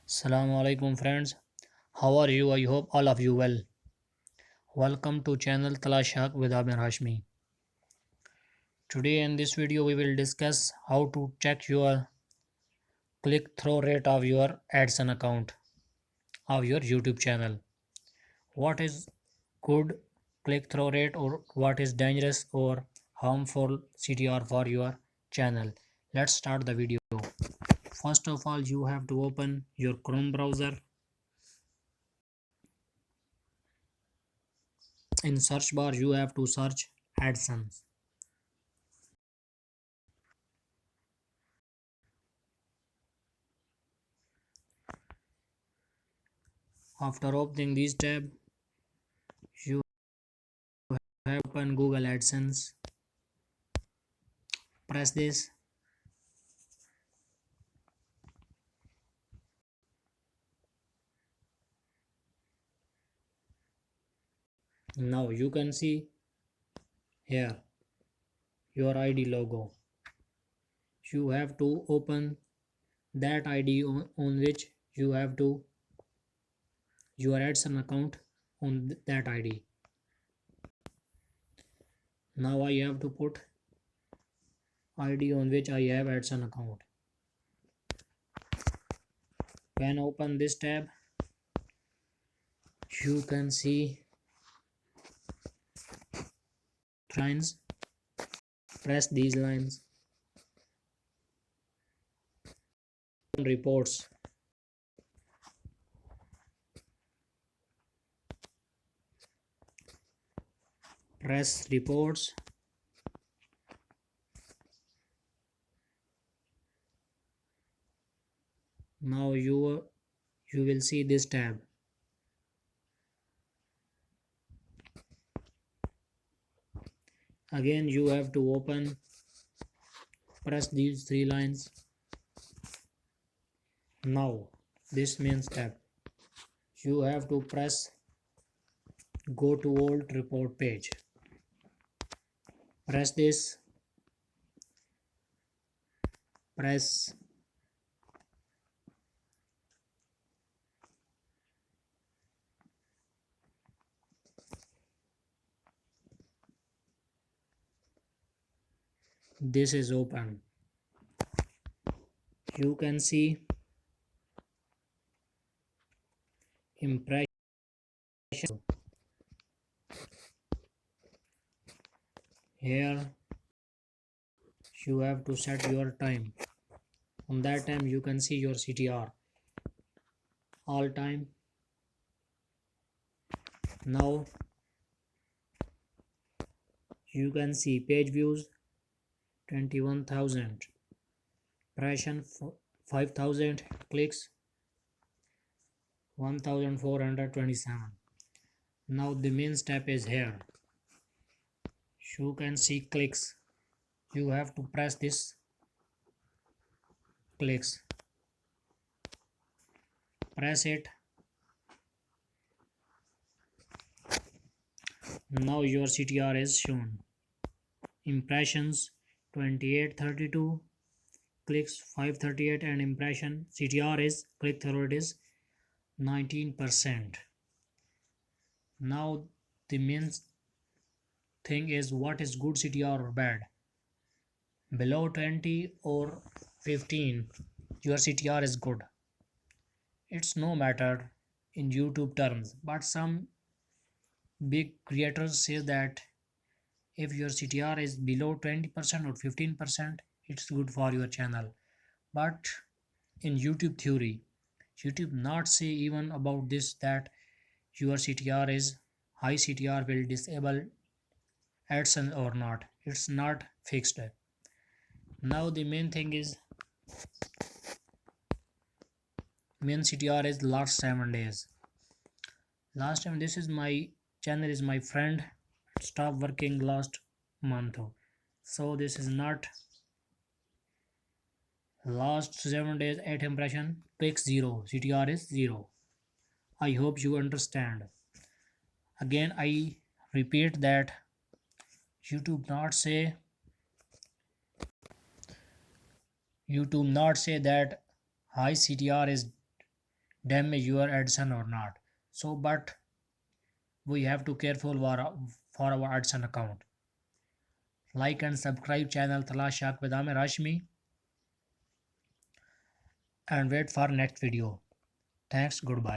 Assalamu alaikum friends. How are you? I hope all of you well. Welcome to channel Talashak with Amir Hashmi. Today in this video we will discuss how to check your click-through rate of your AdSense account of your YouTube channel. What is good click-through rate or what is dangerous or harmful CTR for your channel. Let's start the video. First of all, you have to open your Chrome browser. In search bar you have to search AdSense. After opening this tab, you have to open Google AdSense. Press this. Now you can see here your ID logo. You have to open that ID on which you have to your AdSense account on that ID. Now I have to put ID on which I have AdSense account. When open this tab, you can see lines. Press these lines. Reports. Press reports. Now you will see this tab. Again you have to press these three lines. Now this means tab. You have to press go to old report page. Press this. Press this is open. You can see impression. Here you have to set your time. On that time you can see your CTR all time. Now you can see page views 21,000, impression 5,000, clicks 1,427. Now the main step is here. You can see clicks. You have to press this clicks. Press it. Now your CTR is shown. Impressions 2832, clicks 538, and impression CTR is click through rate is 19%. Now the main thing is what is good CTR or bad. Below 20 or 15 your CTR is good. It's no matter in YouTube terms, but some big creators say that if your CTR is below 20% or 15%, it's good for your channel. But in YouTube theory, YouTube not say even about this that your CTR is high CTR will disable AdSense or not. It's not fixed. Now the main thing is main CTR is last 7 days. Last time this is my channel is my friend stopped working last month, so this is not last 7 days. 8 impression, click 0, CTR is 0. I hope you understand. Again I repeat that YouTube not say that high CTR is damage your adsense or not. So but we have to careful for our adsense account. Like and subscribe channel Talashak Vedame Rashmi and wait for next video. Thanks, goodbye.